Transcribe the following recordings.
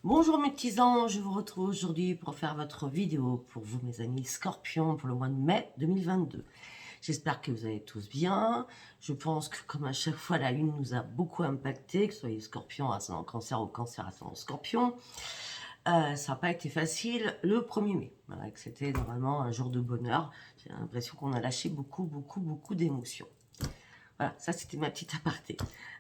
Bonjour mes petits anges, je vous retrouve aujourd'hui pour faire votre vidéo pour vous mes amis Scorpions pour le mois de mai 2022. J'espère que vous allez tous bien. Je pense que comme à chaque fois la lune nous a beaucoup impacté, que ce soit les Scorpions ascendant Cancer ou Cancer ascendant Scorpion. Ça n'a pas été facile le 1er mai. Voilà, que c'était normalement un jour de bonheur. J'ai l'impression qu'on a lâché beaucoup d'émotions. Voilà, ça c'était ma petite aparté.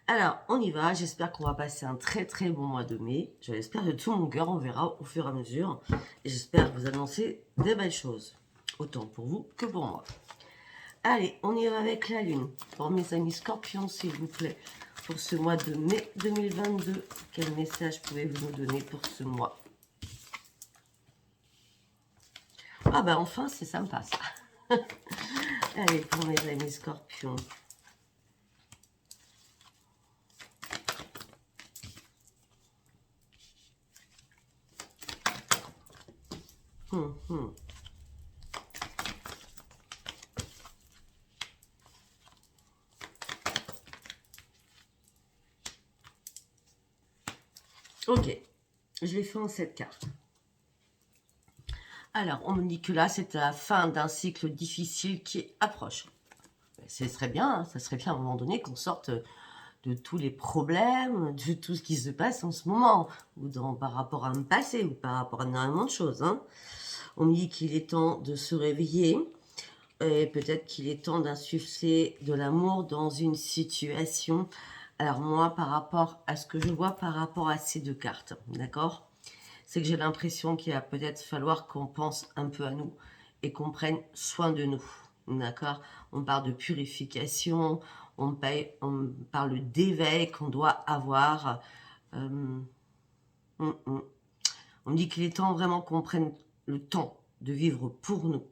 Alors, on y va. J'espère qu'on va passer un très bon mois de mai. Je l'espère de tout mon cœur. On verra au fur et à mesure. Et j'espère vous annoncer des belles choses. Autant pour vous que pour moi. Allez, on y va avec la lune. Pour mes amis scorpions, s'il vous plaît, pour ce mois de mai 2022, quel message pouvez-vous nous donner pour ce mois? Ah ben enfin, c'est sympa ça. Allez, pour mes amis scorpions. Ok, je l'ai fait en 7 cartes. Alors, on me dit que là, c'est la fin d'un cycle difficile qui approche. Ce serait bien, hein, ça serait bien à un moment donné qu'on sorte de tous les problèmes, de tout ce qui se passe en ce moment, ou par rapport à un passé, ou par rapport à énormément de choses. Hein. On me dit qu'il est temps de se réveiller, et peut-être qu'il est temps d'insuffler de l'amour dans une situation. Alors moi, par rapport à ce que je vois par rapport à ces deux cartes, d'accord, c'est que j'ai l'impression qu'il va peut-être falloir qu'on pense un peu à nous et qu'on prenne soin de nous, d'accord. On parle de purification, on parle d'éveil qu'on doit avoir. On me dit qu'il est temps vraiment qu'on prenne le temps de vivre pour nous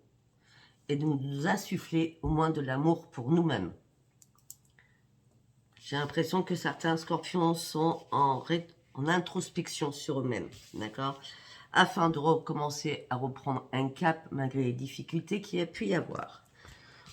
et de nous insuffler au moins de l'amour pour nous-mêmes. J'ai l'impression que certains scorpions sont en introspection sur eux-mêmes, d'accord, afin de recommencer à reprendre un cap malgré les difficultés qu'il y a pu y avoir.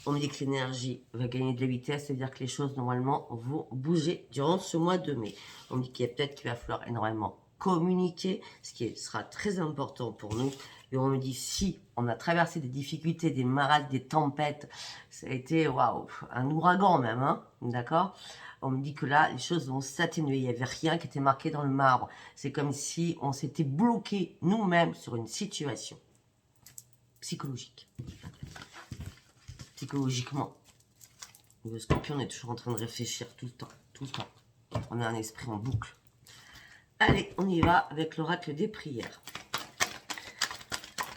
On me dit que l'énergie va gagner de la vitesse, c'est-à-dire que les choses normalement vont bouger durant ce mois de mai. On me dit qu'il va falloir énormément communiquer, ce qui sera très important pour nous. Et on me dit, si on a traversé des difficultés, des marades, des tempêtes, ça a été waouh, un ouragan même, hein, d'accord. On me dit que là, les choses vont s'atténuer. Il n'y avait rien qui était marqué dans le marbre. C'est comme si on s'était bloqué nous-mêmes sur une situation psychologique. Psychologiquement. Le scorpion est toujours en train de réfléchir tout le temps. On a un esprit en boucle. Allez, on y va avec l'oracle des prières.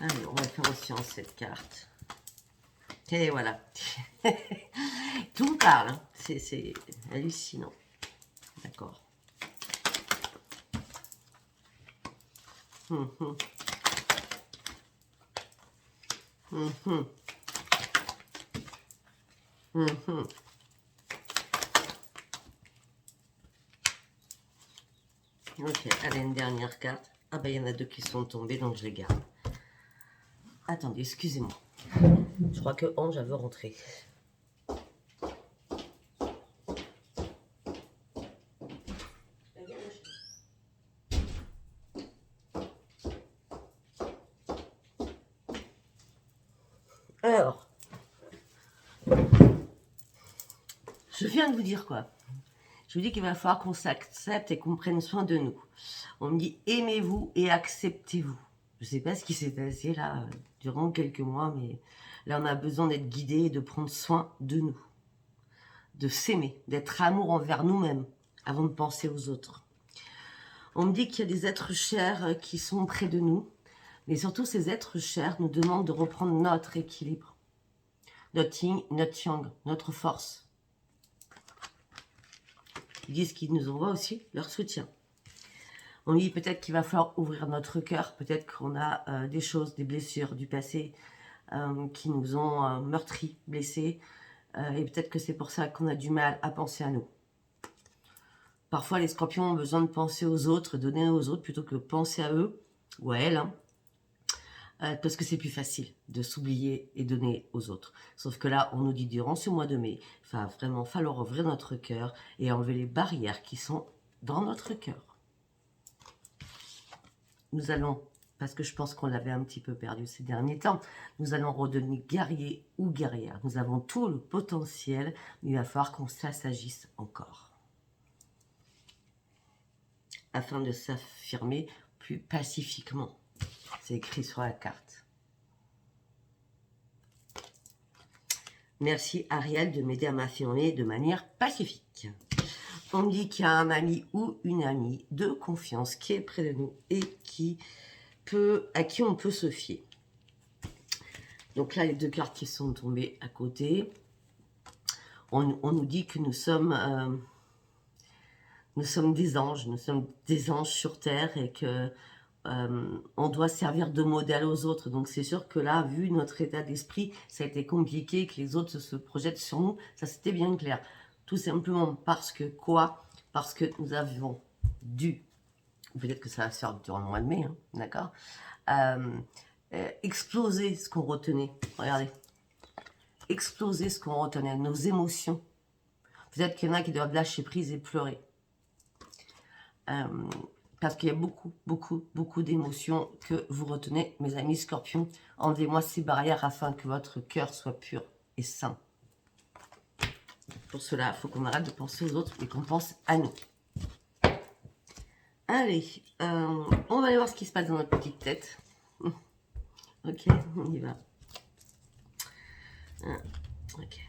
Allez, on va faire aussi en cette carte. Et voilà. Tout me parle, hein. C'est hallucinant. D'accord. Ok, allez, une dernière carte. Ah ben, il y en a deux qui sont tombés, donc je les garde. Attendez, excusez-moi. Je crois que Ange veut rentrer. Alors, je viens de vous dire quoi? Je vous dis qu'il va falloir qu'on s'accepte et qu'on prenne soin de nous. On me dit aimez-vous et acceptez-vous. Je ne sais pas ce qui s'est passé là durant quelques mois, mais là on a besoin d'être guidé et de prendre soin de nous. De s'aimer, d'être amour envers nous-mêmes avant de penser aux autres. On me dit qu'il y a des êtres chers qui sont près de nous, mais surtout ces êtres chers nous demandent de reprendre notre équilibre, notre yin, notre yang, notre force. Ils disent qu'ils nous envoient aussi leur soutien. On dit peut-être qu'il va falloir ouvrir notre cœur, peut-être qu'on a des choses, des blessures du passé qui nous ont meurtris, blessés, et peut-être que c'est pour ça qu'on a du mal à penser à nous. Parfois, les scorpions ont besoin de penser aux autres, donner aux autres, plutôt que penser à eux, ou à elles, hein, parce que c'est plus facile de s'oublier et donner aux autres. Sauf que là, on nous dit durant ce mois de mai, il va vraiment falloir ouvrir notre cœur et enlever les barrières qui sont dans notre cœur. nous allons, parce que je pense qu'on l'avait un petit peu perdu ces derniers temps, nous allons redonner guerrier ou guerrière. Nous avons tout le potentiel, mais il va falloir qu'on s'assagisse encore. Afin de s'affirmer plus pacifiquement. C'est écrit sur la carte. Merci Ariel de m'aider à m'affirmer de manière pacifique. On me dit qu'il y a un ami ou une amie de confiance qui est près de nous et à qui on peut se fier. Donc là, les deux cartes qui sont tombées à côté, on nous dit que nous sommes des anges, sur Terre et que on doit servir de modèle aux autres. Donc c'est sûr que là, vu notre état d'esprit, ça a été compliqué, que les autres se projettent sur nous, ça c'était bien clair. Tout simplement parce que quoi? Parce que nous avons dû, peut-être que ça va se faire durant le mois de mai, hein, d'accord, exploser ce qu'on retenait. Regardez, exploser ce qu'on retenait, nos émotions. Peut-être qu'il y en a qui doivent lâcher prise et pleurer. Parce qu'il y a beaucoup d'émotions que vous retenez, mes amis scorpions. Enlevez-moi ces barrières afin que votre cœur soit pur et sain. Pour cela, il faut qu'on arrête de penser aux autres et qu'on pense à nous. Allez, on va aller voir ce qui se passe dans notre petite tête. Ok, on y va. Ok.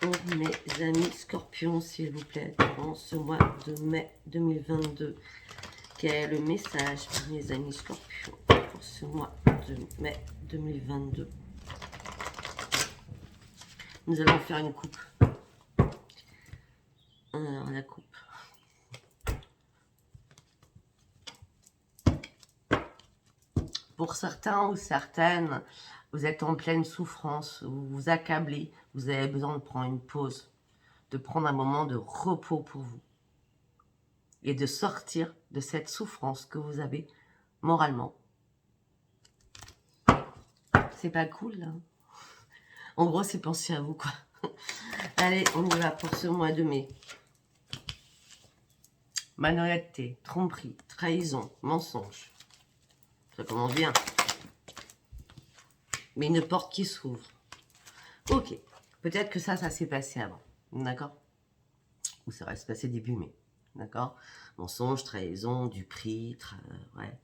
Pour mes amis scorpions, s'il vous plaît, durant ce mois de mai 2022. Quel est le message pour mes amis scorpions pour ce mois de mai 2022? Nous allons faire une coupe. Alors, la coupe. Pour certains ou certaines, vous êtes en pleine souffrance, vous vous accablez, vous avez besoin de prendre une pause, de prendre un moment de repos pour vous et de sortir de cette souffrance que vous avez moralement. C'est pas cool, là. En gros, c'est penser à vous, quoi. Allez, on y va pour ce mois de mai. Malhonnêteté, tromperie, trahison, mensonge. Ça commence bien. Mais une porte qui s'ouvre. Ok. Peut-être que ça s'est passé avant. D'accord? Ou ça va se passer début mai. D'accord? Mensonge, trahison, du prix. Ouais.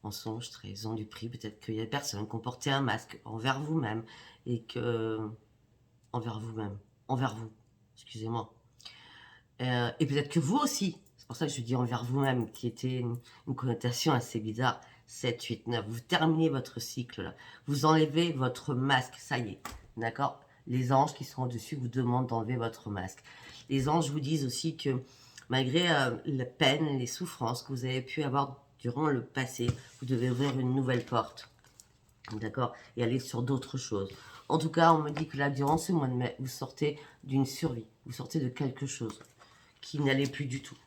Mensonge, trahison, du prix. Peut-être qu'il y a des personnes qui ont porté un masque envers vous-même. Et que... Envers vous-même. Envers vous. Excusez-moi. Et peut-être que vous aussi. C'est pour ça que je dis envers vous-même, qui était une connotation assez bizarre. 7, 8, 9. Vous terminez votre cycle là. Vous enlevez votre masque. Ça y est. D'accord? Les anges qui sont au-dessus vous demandent d'enlever votre masque. Les anges vous disent aussi que malgré la peine, les souffrances que vous avez pu avoir durant le passé, vous devez ouvrir une nouvelle porte. D'accord? Et aller sur d'autres choses. En tout cas, on me dit que là, durant ce mois de mai, vous sortez d'une survie. Vous sortez de quelque chose qui n'allait plus du tout.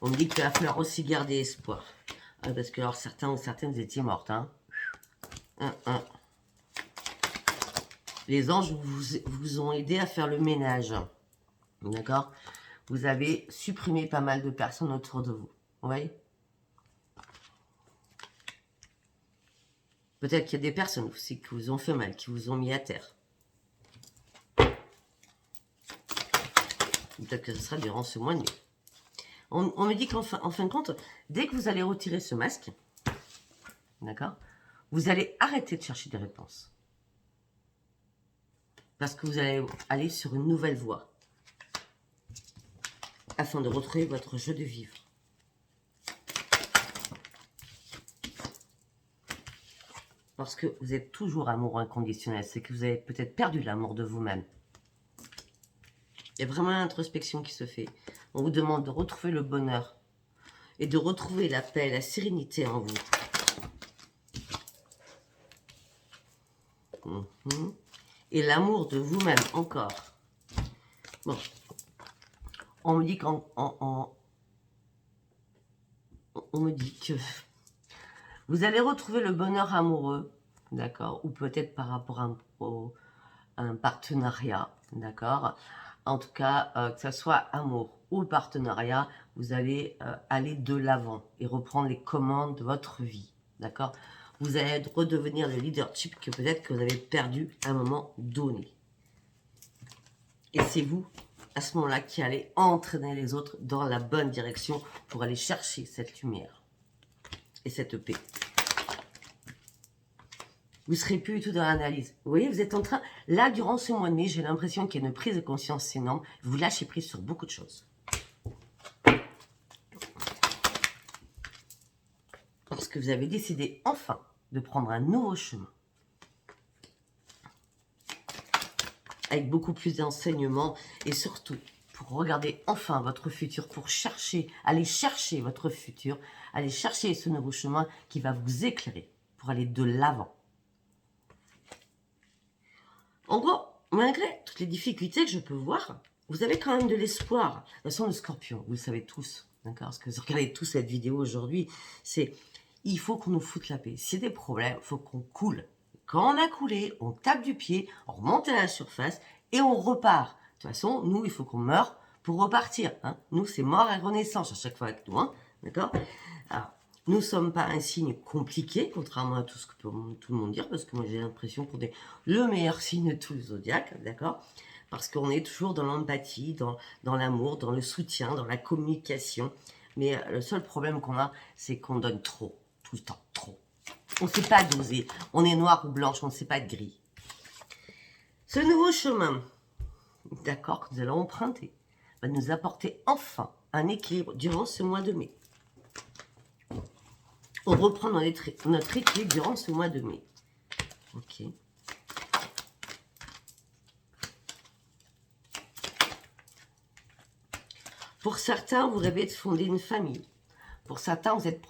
On me dit qu'il va falloir aussi garder espoir. Parce que alors certains ou certaines étaient mortes. Hein. Les anges vous ont aidé à faire le ménage. D'accord? Vous avez supprimé pas mal de personnes autour de vous. Vous voyez? Peut-être qu'il y a des personnes aussi qui vous ont fait mal, qui vous ont mis à terre. Peut-être que ce sera durant ce mois de mai. On me dit qu'en fin de compte, dès que vous allez retirer ce masque, d'accord, vous allez arrêter de chercher des réponses. Parce que vous allez aller sur une nouvelle voie. Afin de retrouver votre jeu de vivre. Parce que vous êtes toujours amoureux inconditionnel. C'est que vous avez peut-être perdu l'amour de vous-même. Il y a vraiment l'introspection qui se fait. On vous demande de retrouver le bonheur. Et de retrouver la paix, la sérénité en vous. Et l'amour de vous-même encore. Bon. On me dit on me dit que vous allez retrouver le bonheur amoureux, d'accord, ou peut-être par rapport à un partenariat, d'accord. En tout cas, que ce soit amour ou partenariat, vous allez aller de l'avant et reprendre les commandes de votre vie. D'accord? Vous allez redevenir le leadership que peut-être que vous avez perdu à un moment donné. Et c'est vous, à ce moment-là, qui allez entraîner les autres dans la bonne direction pour aller chercher cette lumière et cette paix. Vous ne serez plus du tout dans l'analyse. Vous voyez, vous êtes en train... Là, durant ce mois de mai, j'ai l'impression qu'il y a une prise de conscience énorme. Vous lâchez prise sur beaucoup de choses. Parce que vous avez décidé, enfin, de prendre un nouveau chemin. Avec beaucoup plus d'enseignements. Et surtout, pour regarder enfin votre futur, pour chercher, aller chercher votre futur, aller chercher ce nouveau chemin qui va vous éclairer pour aller de l'avant. En gros, malgré toutes les difficultés que je peux voir, vous avez quand même de l'espoir. De toute façon, le scorpion, vous le savez tous, d'accord? Parce que vous regardez tous cette vidéo aujourd'hui, c'est il faut qu'on nous foute la paix. S'il y a des problèmes, il faut qu'on coule. Quand on a coulé, on tape du pied, on remonte à la surface et on repart. De toute façon, nous, il faut qu'on meure pour repartir. Hein. Nous, c'est mort et renaissance à chaque fois avec nous, hein, d'accord? Alors, nous ne sommes pas un signe compliqué, contrairement à tout ce que peut tout le monde dire, parce que moi j'ai l'impression qu'on est le meilleur signe de tout le zodiaque, d'accord? Parce qu'on est toujours dans l'empathie, dans l'amour, dans le soutien, dans la communication. Mais le seul problème qu'on a, c'est qu'on donne trop, tout le temps, trop. On ne sait pas doser, on est noir ou blanche, on ne sait pas être gris. Ce nouveau chemin, d'accord, que nous allons emprunter, va nous apporter enfin un équilibre durant ce mois de mai. On reprend notre équilibre durant ce mois de mai. Ok. Pour certains, vous rêvez de fonder une famille. Pour certains, vous êtes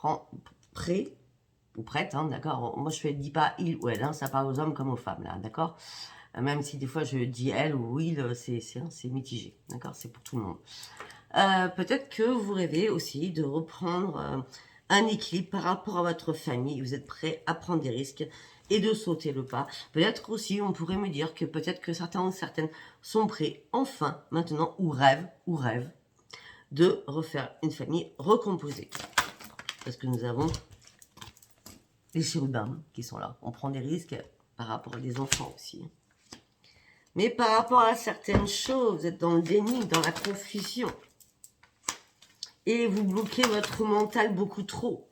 prêts ou prête, hein, d'accord? Moi, je ne dis pas il ou elle, hein, ça parle aux hommes comme aux femmes, là, d'accord? Même si des fois, je dis elle ou il, c'est mitigé, d'accord? C'est pour tout le monde. Peut-être que vous rêvez aussi de reprendre un équilibre par rapport à votre famille. Vous êtes prêt à prendre des risques et de sauter le pas. Peut-être aussi, on pourrait me dire que peut-être que certains ou certaines sont prêts, enfin, maintenant, ou rêvent, de refaire une famille recomposée. Parce que nous avons les chérubins qui sont là. On prend des risques par rapport à des enfants aussi. Mais par rapport à certaines choses, vous êtes dans le déni, dans la confusion. Et vous bloquez votre mental beaucoup trop.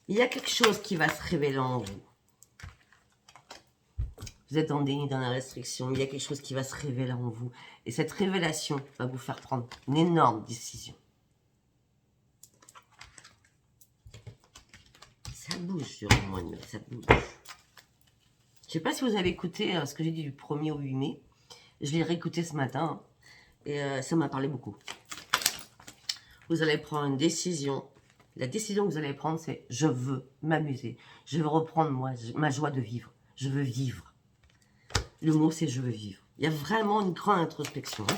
Il y a quelque chose qui va se révéler en vous. Vous êtes dans le déni, dans la restriction. Il y a quelque chose qui va se révéler en vous. Et cette révélation va vous faire prendre une énorme décision. Ça bouge sur le mois de mai, ça bouge. Je ne sais pas si vous avez écouté ce que j'ai dit du 1er au 8 mai. Je l'ai réécouté ce matin. Et ça m'a parlé beaucoup. Vous allez prendre une décision. La décision que vous allez prendre, c'est je veux m'amuser. Je veux reprendre ma joie de vivre. Je veux vivre. Le mot, c'est je veux vivre. Il y a vraiment une grande introspection. Hein.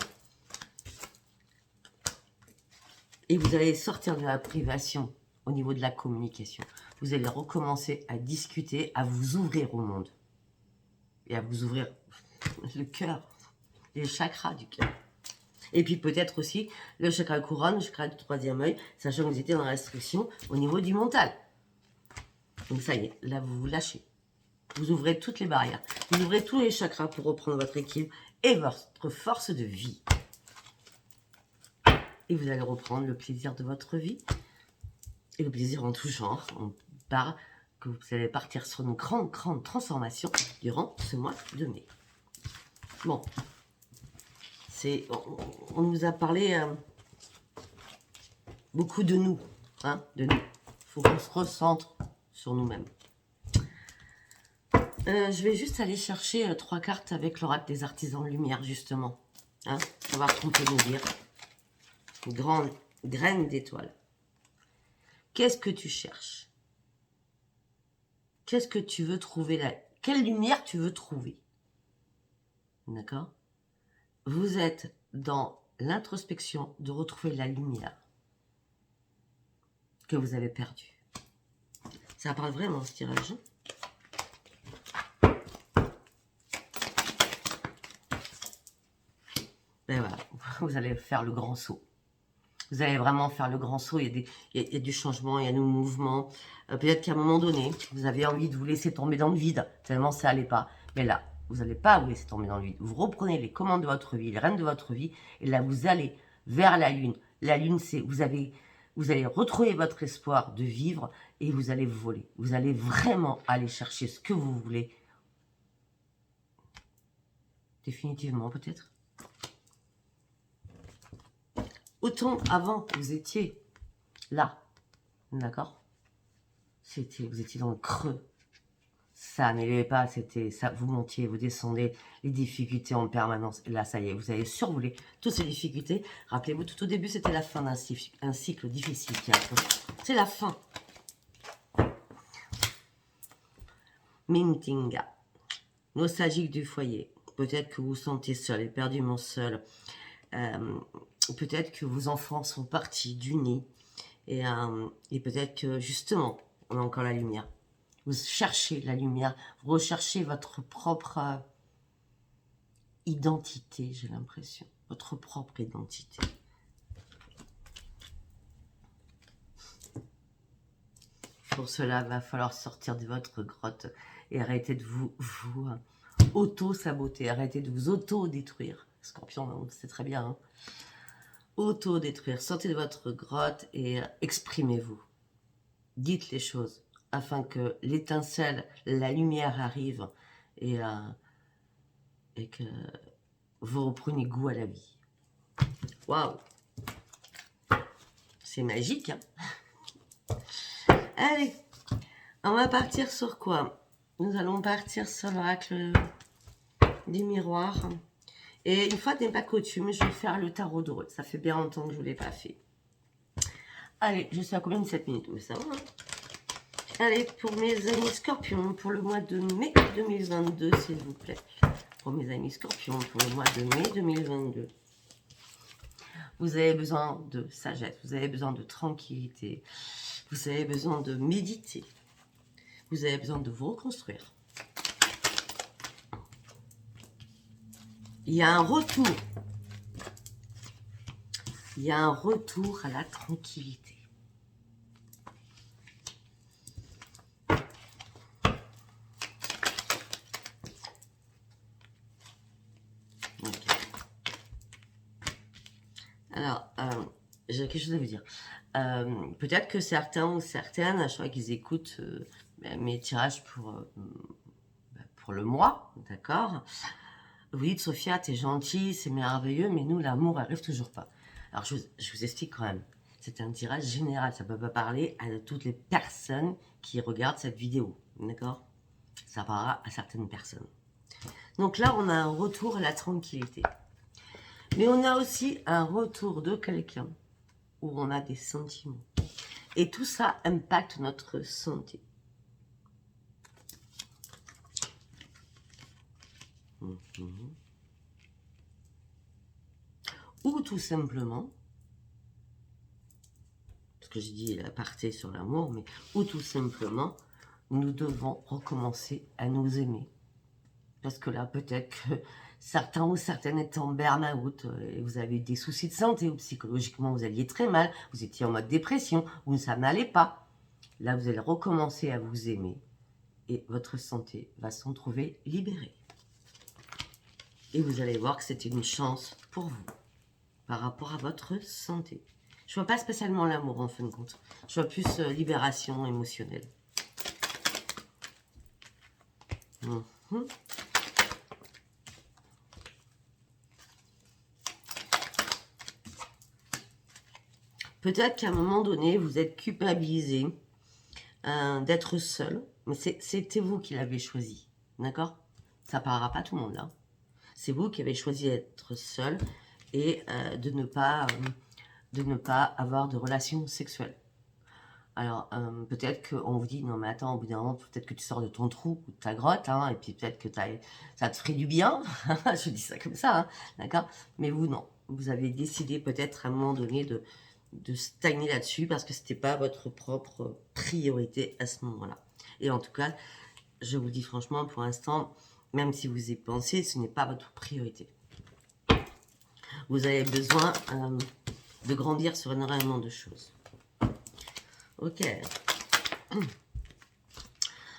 Et vous allez sortir de la privation au niveau de la communication. Vous allez recommencer à discuter, à vous ouvrir au monde. Et à vous ouvrir le cœur, les chakras du cœur. Et puis peut-être aussi le chakra couronne, le chakra du troisième œil, sachant que vous étiez dans la restriction au niveau du mental. Donc ça y est, là vous vous lâchez. Vous ouvrez toutes les barrières. Vous ouvrez tous les chakras pour reprendre votre équilibre et votre force de vie. Et vous allez reprendre le plaisir de votre vie. Et le plaisir en tout genre. On part que vous allez partir sur une grande transformation durant ce mois de mai. Bon. On nous a parlé beaucoup de nous. Hein, de nous. Il faut qu'on se recentre sur nous-mêmes. Je vais juste aller chercher 3 cartes avec l'oracle des artisans de lumière, justement. Hein, savoir ce qu'on peut nous dire. Une grande graine d'étoile. Qu'est-ce que tu cherches? Qu'est-ce que tu veux trouver là? Quelle lumière tu veux trouver? D'accord? Vous êtes dans l'introspection de retrouver la lumière que vous avez perdue. Ça parle vraiment, ce tirage. vous allez faire le grand saut. Vous allez vraiment faire le grand saut, il y a du changement, il y a du mouvement. Peut-être qu'à un moment donné, vous avez envie de vous laisser tomber dans le vide, tellement ça n'allait pas. Mais là, vous n'allez pas vous laisser tomber dans le vide. Vous reprenez les commandes de votre vie, les rênes de votre vie, et là, vous allez vers la lune. La lune, c'est vous allez retrouver votre espoir de vivre et vous allez voler. Vous allez vraiment aller chercher ce que vous voulez. Définitivement, peut-être. Autant avant, vous étiez là, d'accord? Vous étiez dans le creux. Ça n'allait pas, ça, vous montiez, vous descendez, les difficultés en permanence. Et là, ça y est, vous avez survolé toutes ces difficultés. Rappelez-vous, tout au début, c'était la fin d'un cycle difficile. C'est la fin. Mintinga. Nostalgique du foyer. Peut-être que vous vous sentez seul, éperdument seul. Peut-être que vos enfants sont partis du nid. Et peut-être que, justement, on a encore la lumière. Vous cherchez la lumière, vous recherchez votre propre identité, j'ai l'impression. Votre propre identité. Pour cela, il va falloir sortir de votre grotte et arrêter de vous auto-saboter, arrêter de vous auto-détruire. Scorpion, c'est très bien. Hein, auto-détruire. Sortez de votre grotte et exprimez-vous. Dites les choses afin que l'étincelle, la lumière arrive et que vous repreniez goût à la vie. Waouh! C'est magique, hein? Allez, on va partir sur quoi? Nous allons partir sur l'oracle du miroir. Et une fois n'est pas coutume, je vais faire le tarot doré. Ça fait bien longtemps que je ne l'ai pas fait. Allez, je suis à combien de 7 minutes? Mais ça va, hein? Allez, pour mes amis scorpions, pour le mois de mai 2022, s'il vous plaît. Pour mes amis scorpions, pour le mois de mai 2022. Vous avez besoin de sagesse, vous avez besoin de tranquillité, vous avez besoin de méditer, vous avez besoin de vous reconstruire. Il y a un retour. Il y a un retour à la tranquillité. Alors, j'ai quelque chose à vous dire. Peut-être que certains ou certaines, je crois qu'ils écoutent mes tirages pour le mois, d'accord? Vous dites, Sophia, t'es gentille, c'est merveilleux, mais nous, l'amour arrive toujours pas. Alors, je vous explique quand même. C'est un tirage général, ça ne peut pas parler à toutes les personnes qui regardent cette vidéo, d'accord? Ça parlera à certaines personnes. Donc là, on a un retour à la tranquillité. Mais on a aussi un retour de quelqu'un où on a des sentiments. Et tout ça impacte notre santé. Ou tout simplement, parce que j'ai dit la partie sur l'amour, mais ou tout simplement, nous devons recommencer à nous aimer. Parce que là, peut-être que certains ou certaines étaient en burn-out et vous avez des soucis de santé ou psychologiquement vous alliez très mal, vous étiez en mode dépression ou ça n'allait pas. Là, vous allez recommencer à vous aimer et votre santé va s'en trouver libérée. Et vous allez voir que c'était une chance pour vous par rapport à votre santé. Je ne vois pas spécialement l'amour en fin de compte. Je vois plus libération émotionnelle. Peut-être qu'à un moment donné, vous êtes culpabilisé d'être seul, mais c'était vous qui l'avez choisi, d'accord? Ça ne parlera pas à tout le monde, là. C'est vous qui avez choisi d'être seul et de ne pas avoir de relations sexuelles. Alors, peut-être qu'on vous dit, non mais attends, au bout d'un moment, peut-être que tu sors de ton trou ou de ta grotte, hein, et puis peut-être que ça te ferait du bien, je dis ça comme ça, hein, d'accord? Mais vous, non. Vous avez décidé peut-être à un moment donné de stagner là-dessus parce que ce n'était pas votre propre priorité à ce moment-là. Et en tout cas, je vous dis franchement, pour l'instant, même si vous y pensez, ce n'est pas votre priorité. Vous avez besoin de grandir sur énormément de choses. Ok.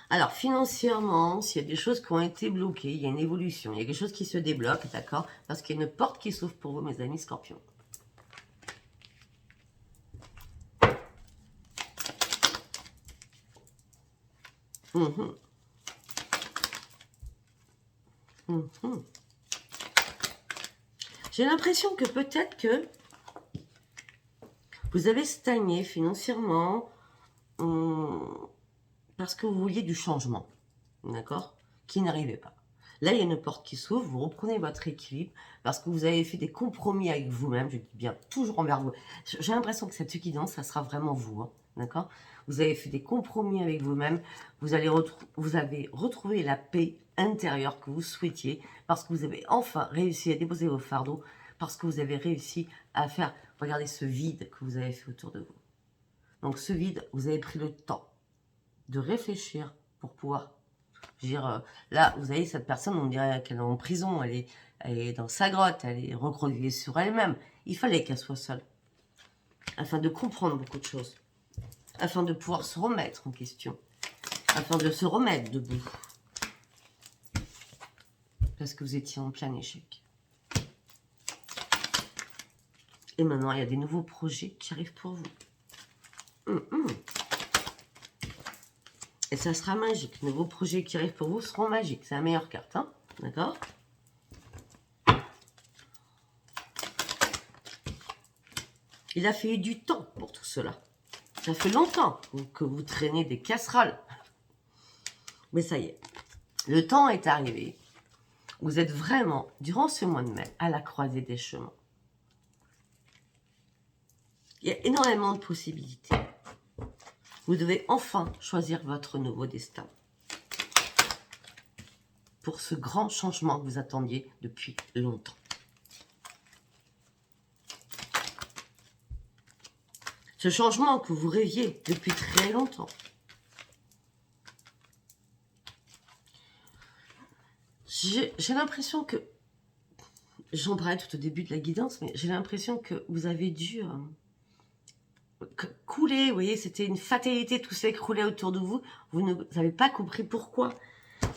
Alors, financièrement, s'il y a des choses qui ont été bloquées, il y a une évolution, il y a quelque chose qui se débloque, d'accord? Parce qu'il y a une porte qui s'ouvre pour vous, mes amis scorpions. Mhm. Mhm. J'ai l'impression que peut-être que vous avez stagné financièrement parce que vous vouliez du changement, d'accord? Qui n'arrivait pas. Là, il y a une porte qui s'ouvre, vous reprenez votre équilibre parce que vous avez fait des compromis avec vous-même, je dis bien toujours envers vous. J'ai l'impression que cette guidance, ça sera vraiment vous, hein, d'accord? Vous avez fait des compromis avec vous-même, vous avez retrouvé la paix intérieure que vous souhaitiez parce que vous avez enfin réussi à déposer vos fardeaux, parce que vous avez réussi à faire, regardez ce vide que vous avez fait autour de vous. Donc ce vide, vous avez pris le temps de réfléchir pour pouvoir dire, là, vous voyez, cette personne, on dirait qu'elle est en prison, elle est dans sa grotte, elle est recroquevillée sur elle-même. Il fallait qu'elle soit seule, afin de comprendre beaucoup de choses, afin de pouvoir se remettre en question, afin de se remettre debout. Parce que vous étiez en plein échec. Et maintenant, il y a des nouveaux projets qui arrivent pour vous. Et ça sera magique. Les nouveaux projets qui arrivent pour vous seront magiques. C'est la meilleure carte, hein? D'accord? Il a fallu du temps pour tout cela. Ça fait longtemps que vous traînez des casseroles. Mais ça y est, le temps est arrivé. Vous êtes vraiment, durant ce mois de mai, à la croisée des chemins. Il y a énormément de possibilités. Vous devez enfin choisir votre nouveau destin. Pour ce grand changement que vous attendiez depuis longtemps. Ce changement que vous rêviez depuis très longtemps. J'ai l'impression que, j'en parlais tout au début de la guidance, mais j'ai l'impression que vous avez dû couler, vous voyez, c'était une fatalité, tout s'écroulait autour de vous, vous n'avez pas compris pourquoi.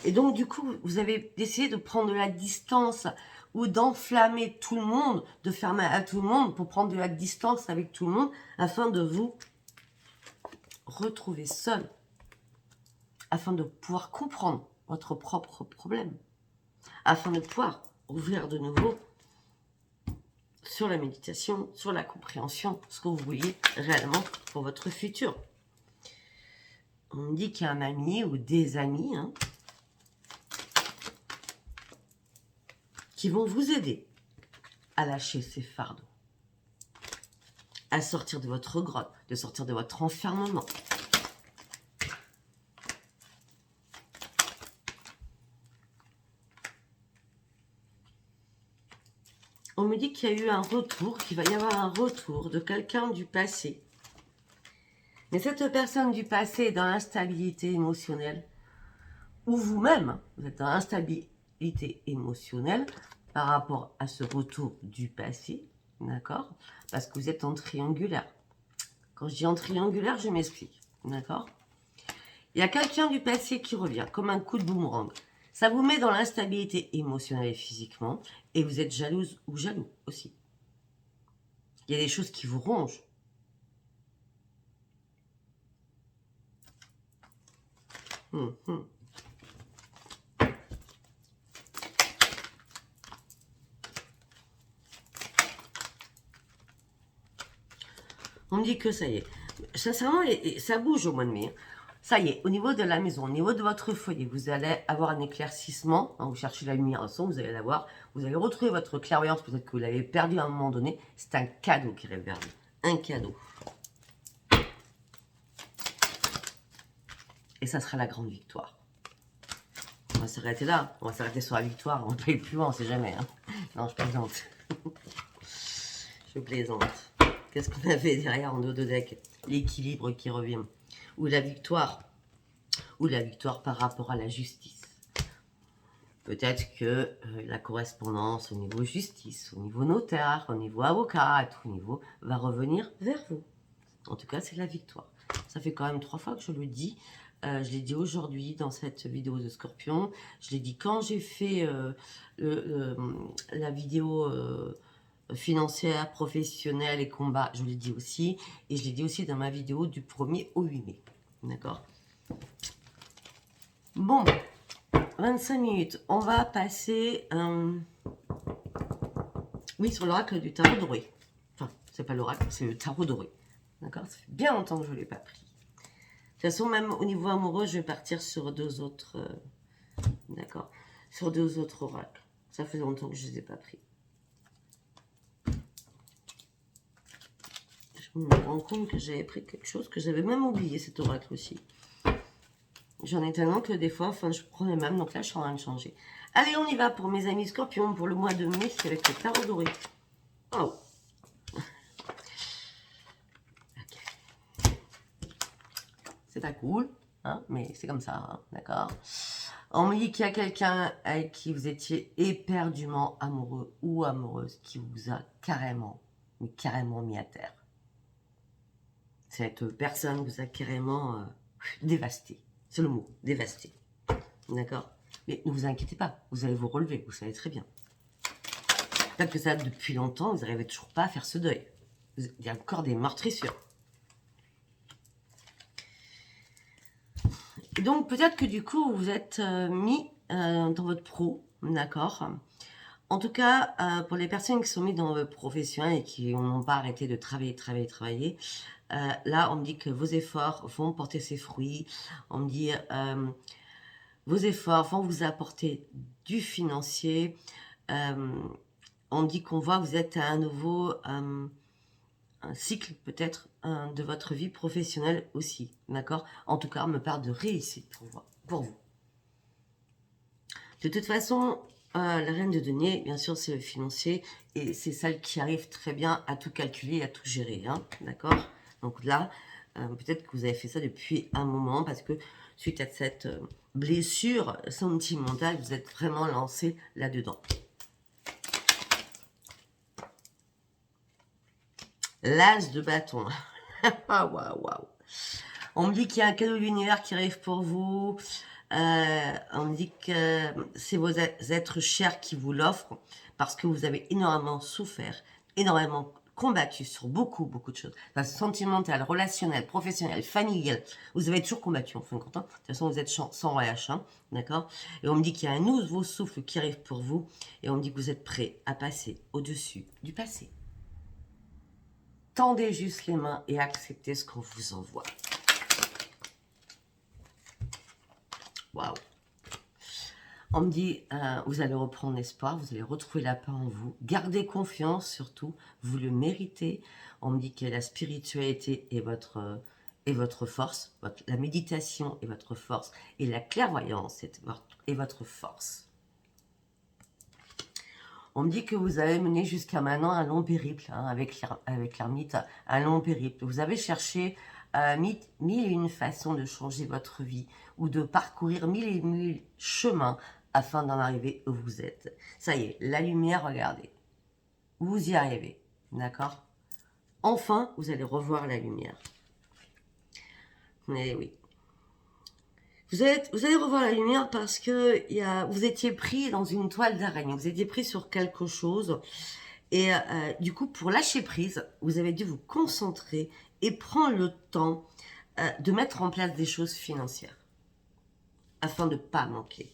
Et donc du coup, vous avez décidé de prendre de la distance ou d'enflammer tout le monde, de faire mal à tout le monde pour prendre de la distance avec tout le monde afin de vous retrouver seul, afin de pouvoir comprendre votre propre problème, afin de pouvoir ouvrir de nouveau sur la méditation, sur la compréhension, ce que vous voulez réellement pour votre futur. On me dit qu'il y a un ami ou des amis qui vont vous aider à lâcher ces fardeaux, à sortir de votre grotte, de sortir de votre enfermement. On me dit qu'il y a eu un retour, qu'il va y avoir un retour de quelqu'un du passé. Mais cette personne du passé est dans l'instabilité émotionnelle, ou vous-même, vous êtes dans l'instabilité émotionnelle par rapport à ce retour du passé, d'accord? Parce que vous êtes en triangulaire. Quand je dis en triangulaire, je m'explique, d'accord? Il y a quelqu'un du passé qui revient, comme un coup de boomerang. Ça vous met dans l'instabilité émotionnelle et physiquement, et vous êtes jalouse ou jaloux aussi. Il y a des choses qui vous rongent. On me dit que ça y est. Sincèrement, ça bouge au mois de mai. Ça y est, au niveau de la maison, au niveau de votre foyer, vous allez avoir un éclaircissement. Vous cherchez la lumière en son, vous allez l'avoir. Vous allez retrouver votre clairvoyance, peut-être que vous l'avez perdu à un moment donné. C'est un cadeau qui arrive vers vous. Un cadeau. Et ça sera la grande victoire. On va s'arrêter là. On va s'arrêter sur la victoire. On ne peut aller plus loin, on ne sait jamais. Non, je plaisante. Je plaisante. Qu'est-ce qu'on avait derrière en dos de deck? L'équilibre qui revient. Ou la victoire. Ou la victoire par rapport à la justice. Peut-être que la correspondance au niveau justice, au niveau notaire, au niveau avocat, à tout niveau, va revenir vers vous. En tout cas, c'est la victoire. Ça fait quand même 3 fois que je le dis. Je l'ai dit aujourd'hui dans cette vidéo de Scorpion. Je l'ai dit quand j'ai fait la vidéo financière, professionnelle et combat. Je l'ai dit aussi. Et je l'ai dit aussi dans ma vidéo du 1er au 8 mai. D'accord? Bon, 25 minutes. On va passer oui, sur l'oracle du tarot doré. Enfin, c'est pas l'oracle, c'est le tarot doré. D'accord? Ça fait bien longtemps que je ne l'ai pas pris. De toute façon, même au niveau amoureux, je vais partir sur 2 autres... d'accord? Sur 2 autres oracles. Ça fait longtemps que je ne les ai pas pris. Je me rends compte que j'avais pris quelque chose, que j'avais même oublié cet oracle aussi. J'en ai tellement que des fois, enfin, je prenais même, donc là, je suis en train de changer. Allez, on y va pour mes amis Scorpions, pour le mois de mai, c'est avec le tarot doré. Oh! Okay. C'est pas cool, hein, mais c'est comme ça, hein, d'accord? On me dit qu'il y a quelqu'un avec qui vous étiez éperdument amoureux ou amoureuse qui vous a carrément, mais carrément mis à terre. Cette personne vous a carrément dévasté. C'est le mot, dévasté. D'accord? Mais ne vous inquiétez pas, vous allez vous relever, vous savez très bien. Peut-être que ça, depuis longtemps, vous n'arrivez toujours pas à faire ce deuil. Il y a encore des meurtrissures. Donc, peut-être que du coup, vous êtes mis dans votre pro, d'accord? En tout cas, pour les personnes qui sont mises dans votre profession et qui n'ont pas arrêté de travailler, là, on me dit que vos efforts vont porter ses fruits. On me dit vos efforts vont vous apporter du financier. On me dit qu'on voit que vous êtes à un nouveau un cycle peut-être de votre vie professionnelle aussi, d'accord? En tout cas, on me parle de réussite pour vous. De toute façon, la reine de denier, bien sûr, c'est le financier et c'est celle qui arrive très bien à tout calculer, à tout gérer, hein, d'accord? Donc là, peut-être que vous avez fait ça depuis un moment parce que suite à cette blessure sentimentale, vous êtes vraiment lancé là-dedans. L'as de bâton. Waouh, waouh. On me dit qu'il y a un cadeau de l'univers qui arrive pour vous. On me dit que c'est vos êtres chers qui vous l'offrent parce que vous avez énormément souffert, énormément combattu sur beaucoup de choses. Sentimental, relationnel, professionnel, familial. Vous avez toujours combattu en fin de compte. Hein. De toute façon, vous êtes sans relâche, hein, d'accord? Et on me dit qu'il y a un nouveau souffle qui arrive pour vous et on me dit que vous êtes prêt à passer au-dessus du passé. Tendez juste les mains et acceptez ce qu'on vous envoie. Waouh! On me dit, vous allez reprendre espoir, vous allez retrouver la paix en vous. Gardez confiance surtout, vous le méritez. On me dit que la spiritualité est votre force, la méditation est votre force et la clairvoyance est votre force. On me dit que vous avez mené jusqu'à maintenant un long périple hein, avec l'ermite, un long périple. Vous avez cherché mille et une façons de changer votre vie ou de parcourir mille et mille chemins afin d'en arriver où vous êtes. Ça y est, la lumière, regardez. Vous y arrivez, d'accord? Enfin, vous allez revoir la lumière. Mais oui. Vous allez revoir la lumière parce que vous étiez pris dans une toile d'araignée, vous étiez pris sur quelque chose. Et du coup, pour lâcher prise, vous avez dû vous concentrer et prendre le temps de mettre en place des choses financières afin de ne pas manquer.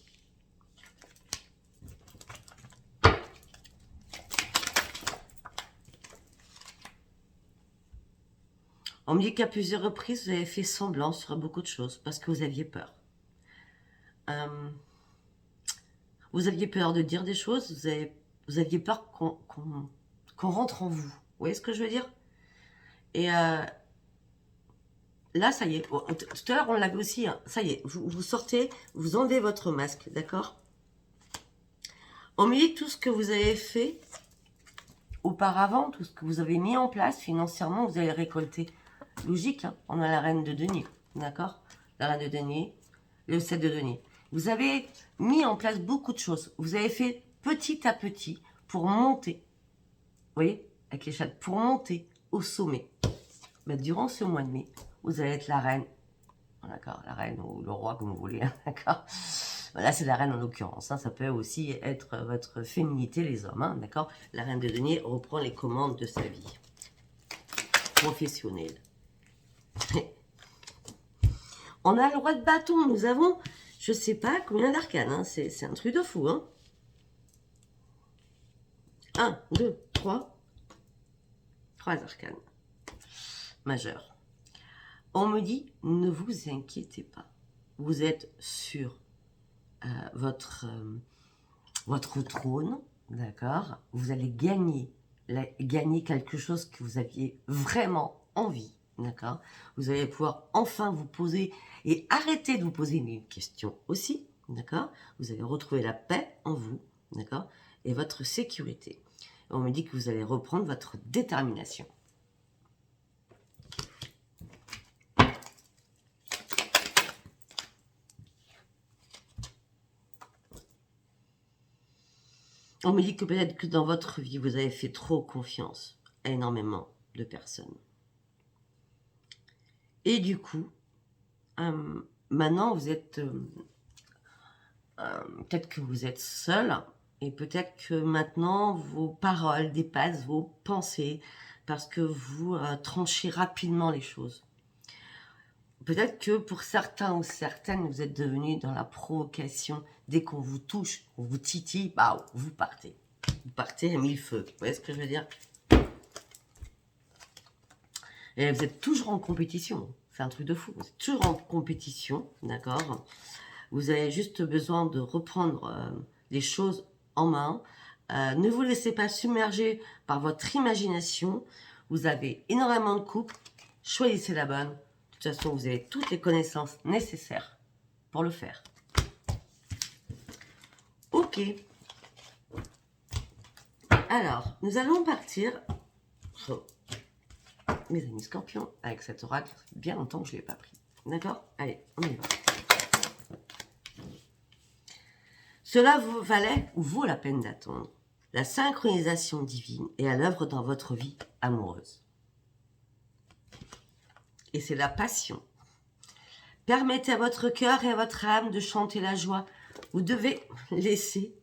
On me dit qu'à plusieurs reprises, vous avez fait semblant sur beaucoup de choses parce que vous aviez peur. Vous aviez peur de dire des choses, vous aviez peur qu'on rentre en vous. Vous voyez ce que je veux dire? Et là, ça y est. Tout à l'heure, on l'avait aussi. Hein, ça y est, vous sortez, vous enlevez votre masque, d'accord? On me dit tout ce que vous avez fait auparavant, tout ce que vous avez mis en place financièrement, vous allez récolter. Logique, hein, on a la reine de denier, d'accord? La reine de denier, le 7 de denier. Vous avez mis en place beaucoup de choses. Vous avez fait petit à petit pour monter. Vous voyez, avec l'échelle, pour monter au sommet. Mais durant ce mois de mai, vous allez être la reine. D'accord, la reine ou le roi, comme vous voulez. D'accord. Là, c'est la reine en l'occurrence. Hein. Ça peut aussi être votre féminité, les hommes. Hein, d'accord. La reine de denier reprend les commandes de sa vie professionnelle. On a le roi de bâton. Nous avons, je sais pas combien d'arcanes. Hein. C'est un truc de fou. Hein. 1, 2, 3. 3 arcanes majeures. On me dit, ne vous inquiétez pas. Vous êtes sur votre trône, d'accord. Vous allez gagner quelque chose que vous aviez vraiment envie, d'accord. Vous allez pouvoir enfin vous poser et arrêter de vous poser une question aussi, d'accord. Vous allez retrouver la paix en vous, d'accord, et votre sécurité. On me dit que vous allez reprendre votre détermination. On me dit que peut-être que dans votre vie, vous avez fait trop confiance à énormément de personnes. Et du coup, maintenant, vous êtes... peut-être que vous êtes seul, et peut-être que maintenant, vos paroles dépassent vos pensées, parce que vous tranchez rapidement les choses. Peut-être que pour certains ou certaines, vous êtes devenus dans la provocation. Dès qu'on vous touche, on vous titille, bah, vous partez. Vous partez à mille feux. Vous voyez ce que je veux dire? Et vous êtes toujours en compétition. C'est un truc de fou. Vous êtes toujours en compétition, d'accord? Vous avez juste besoin de reprendre les choses en main. Ne vous laissez pas submerger par votre imagination. Vous avez énormément de coupes. Choisissez la bonne. De toute façon, vous avez toutes les connaissances nécessaires pour le faire. Ok. Alors, nous allons partir, mes amis scorpions, avec cet oracle. Bien longtemps que je ne l'ai pas pris. D'accord? Allez, on y va. Cela vous valait ou vaut la peine d'attendre. La synchronisation divine est à l'œuvre dans votre vie amoureuse. Et c'est la passion. Permettez à votre cœur et à votre âme de chanter la joie. Vous devez laisser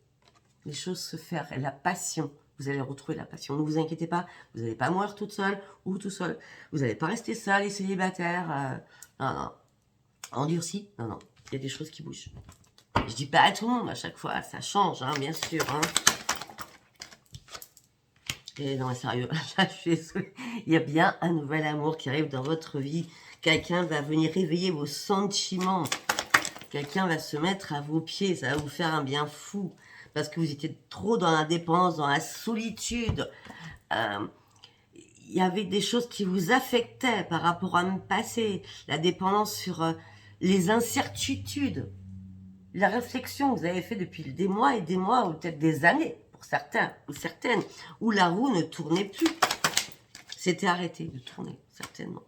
les choses se faire. Et la passion, vous allez retrouver la passion. Ne vous inquiétez pas, vous n'allez pas mourir toute seule ou tout seul. Vous n'allez pas rester seul et célibataire. Non, non. Endurci, non, non. Il y a des choses qui bougent. Je dis pas à tout le monde à chaque fois, ça change, hein, bien sûr. Hein. Et non, sérieux, là, je suis désolée. Il y a bien un nouvel amour qui arrive dans votre vie. Quelqu'un va venir réveiller vos sentiments. Quelqu'un va se mettre à vos pieds. Ça va vous faire un bien fou. Parce que vous étiez trop dans l'indépendance, dans la solitude. Il y avait des choses qui vous affectaient par rapport à un passé. La dépendance sur les incertitudes. La réflexion que vous avez fait depuis des mois et des mois, ou peut-être des années, pour certains ou certaines, où la roue ne tournait plus. C'était arrêté de tourner, certainement.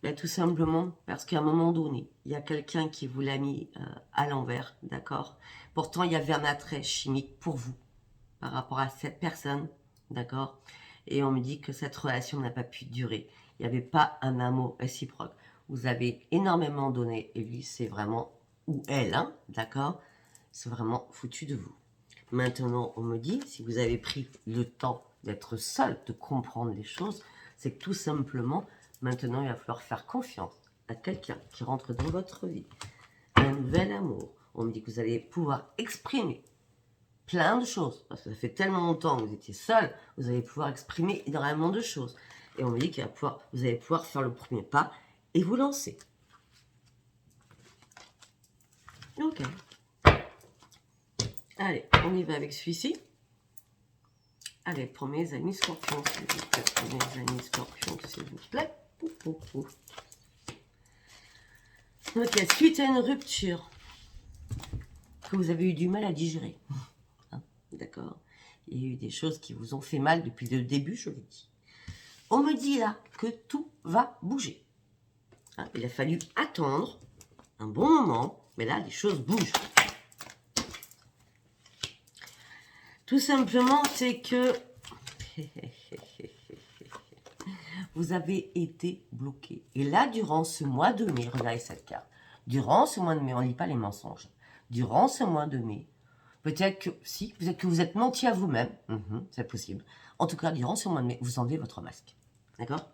Mais tout simplement parce qu'à un moment donné, il y a quelqu'un qui vous l'a mis à l'envers, d'accord? Pourtant, il y avait un attrait chimique pour vous par rapport à cette personne, d'accord? Et on me dit que cette relation n'a pas pu durer. Il n'y avait pas un amour réciproque. Vous avez énormément donné, et lui, c'est vraiment, ou elle, hein, d'accord? C'est vraiment foutu de vous. Maintenant, on me dit, si vous avez pris le temps d'être seul, de comprendre les choses, c'est que tout simplement, maintenant, il va falloir faire confiance à quelqu'un qui rentre dans votre vie. Un nouvel amour. On me dit que vous allez pouvoir exprimer plein de choses, parce que ça fait tellement longtemps que vous étiez seul, vous allez pouvoir exprimer énormément de choses. Et on me dit que vous allez pouvoir faire le premier pas et vous lancer. Ok. Allez, on y va avec celui-ci. Allez, pour mes amis scorpions, s'il vous plaît. Pour mes amis scorpions, s'il vous plaît. Ok, suite à une rupture que vous avez eu du mal à digérer. Hein, d'accord. Il y a eu des choses qui vous ont fait mal depuis le début, je l'ai dit. On me dit là que tout va bouger. Hein, il a fallu attendre un bon moment, mais là, les choses bougent. Tout simplement, c'est que vous avez été bloqué. Et là, durant ce mois de mai, regardez cette carte. Durant ce mois de mai, on ne lit pas les mensonges. Durant ce mois de mai, peut-être que si, peut-être que vous êtes menti à vous-même. C'est possible. En tout cas, durant ce mois de mai, vous enlevez votre masque. D'accord?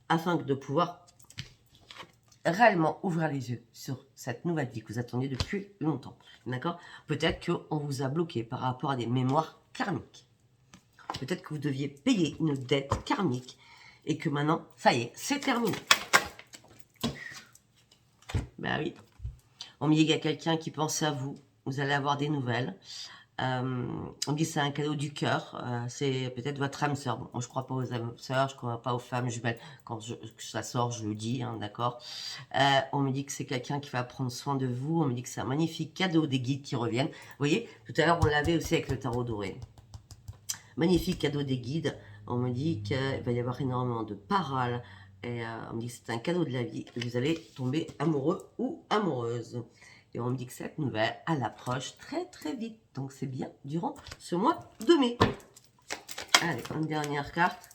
Afin de pouvoir réellement ouvrir les yeux sur cette nouvelle vie que vous attendiez depuis longtemps. D'accord? Peut-être qu'on vous a bloqué par rapport à des mémoires karmiques. Peut-être que vous deviez payer une dette karmique et que maintenant, ça y est, c'est terminé. Ben oui. On me dit qu'il y a quelqu'un qui pense à vous. Vous allez avoir des nouvelles. On me dit que c'est un cadeau du cœur. C'est peut-être votre âme sœur. Bon, moi, je ne crois pas aux âmes sœurs, je ne crois pas aux femmes jumelles. Quand ça sort, je le dis, hein, d'accord. On me dit que c'est quelqu'un qui va prendre soin de vous. On me dit que c'est un magnifique cadeau des guides qui reviennent. Vous voyez, tout à l'heure, on l'avait aussi avec le tarot doré. Magnifique cadeau des guides. On me dit qu'il va y avoir énormément de paroles. Et on me dit que c'est un cadeau de la vie. Que vous allez tomber amoureux ou amoureuse. Et on me dit que cette nouvelle, elle approche très très vite. Donc c'est bien durant ce mois de mai. Allez, une dernière carte.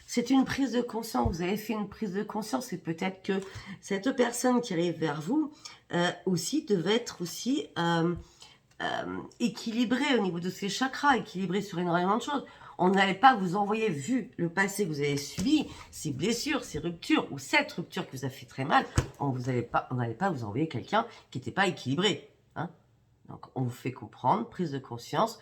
C'est une prise de conscience. Vous avez fait une prise de conscience. Et peut-être que cette personne qui arrive vers vous aussi devait être aussi équilibrée au niveau de ses chakras, équilibrée sur énormément de choses. On n'allait pas vous envoyer, vu le passé que vous avez subi, ces blessures, ces ruptures, ou cette rupture qui vous a fait très mal, on n'allait pas vous envoyer quelqu'un qui n'était pas équilibré. Hein. Donc, on vous fait comprendre, prise de conscience.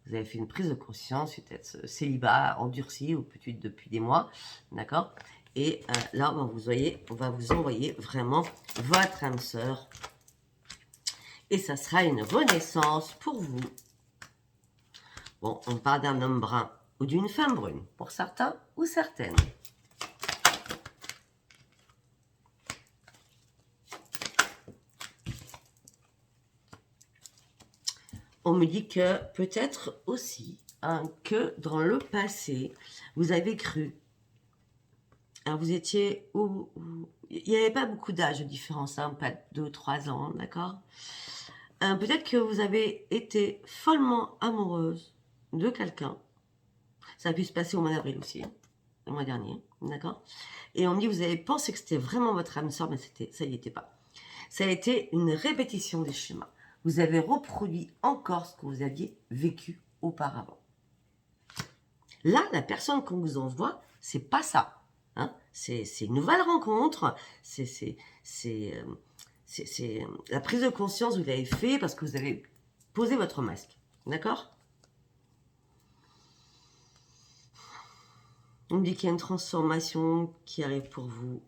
Vous avez fait une prise de conscience, peut-être célibat endurci, ou peut-être depuis des mois, d'accord. Et là, on va vous envoyer vraiment votre âme sœur. Et ça sera une renaissance pour vous. Bon, on parle d'un homme brun ou d'une femme brune, pour certains ou certaines. On me dit que peut-être aussi que dans le passé, vous avez cru. Alors vous étiez il n'y avait pas beaucoup d'âge de différence, hein, pas 2 ou 3 ans, d'accord. Peut-être que vous avez été follement amoureuse de quelqu'un. Ça a pu se passer au mois d'avril aussi, hein, le mois dernier, d'accord. Et on me dit, vous avez pensé que c'était vraiment votre âme sœur, mais ça n'y était pas. Ça a été une répétition des schémas. Vous avez reproduit encore ce que vous aviez vécu auparavant. Là, la personne qu'on vous envoie, c'est pas ça. Hein, c'est une nouvelle rencontre. C'est la prise de conscience que vous l'avez fait parce que vous avez posé votre masque. D'accord? On me dit qu'il y a une transformation qui arrive pour vous.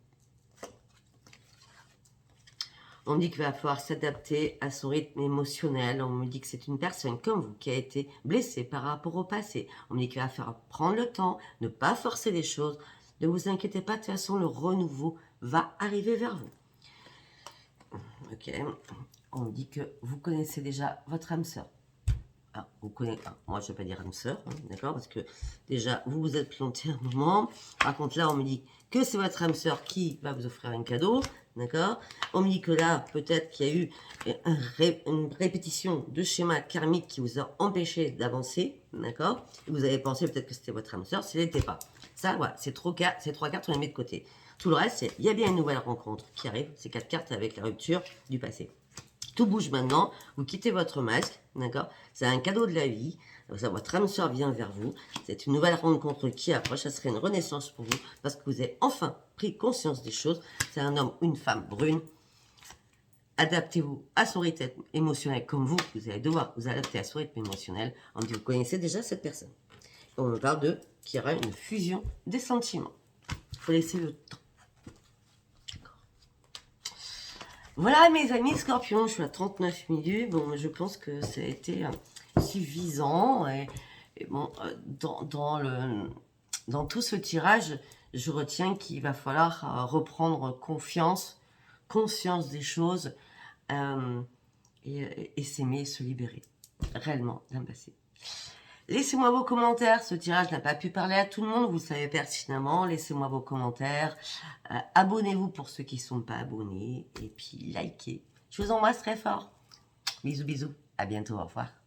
On me dit qu'il va falloir s'adapter à son rythme émotionnel. On me dit que c'est une personne comme vous qui a été blessée par rapport au passé. On me dit qu'il va falloir prendre le temps, ne pas forcer les choses. Ne vous inquiétez pas, de toute façon, le renouveau va arriver vers vous. Ok. On me dit que vous connaissez déjà votre âme sœur. Ah, moi, je ne vais pas dire âme sœur, hein, d'accord? Parce que déjà, vous vous êtes planté un moment. Par contre, là, on me dit que c'est votre âme sœur qui va vous offrir un cadeau, d'accord? On me dit que là, peut-être qu'il y a eu une répétition de schémas karmiques qui vous a empêché d'avancer, d'accord? Vous avez pensé peut-être que c'était votre âme sœur, ce n'était pas. Ça, voilà, ces 3 cartes, on les met de côté. Tout le reste, il y a bien une nouvelle rencontre qui arrive. Ces 4 cartes avec la rupture du passé. Tout bouge maintenant, vous quittez votre masque, d'accord? C'est un cadeau de la vie, votre âme sœur vient vers vous, c'est une nouvelle rencontre qui approche, ça serait une renaissance pour vous, parce que vous avez enfin pris conscience des choses, c'est un homme ou une femme brune. Adaptez-vous à son rythme émotionnel comme vous allez devoir vous adapter à son rythme émotionnel, on dit vous connaissez déjà cette personne. On me parle qu'il y aura une fusion des sentiments. Il faut laisser le temps. Voilà mes amis scorpions, je suis à 39 minutes, bon je pense que ça a été suffisant et bon, dans tout ce tirage, je retiens qu'il va falloir reprendre conscience des choses et s'aimer, se libérer réellement d'un passé. Laissez-moi vos commentaires. Ce tirage n'a pas pu parler à tout le monde, vous le savez pertinemment. Laissez-moi vos commentaires. Abonnez-vous pour ceux qui ne sont pas abonnés. Et puis likez. Je vous embrasse très fort. Bisous, bisous. À bientôt. Au revoir.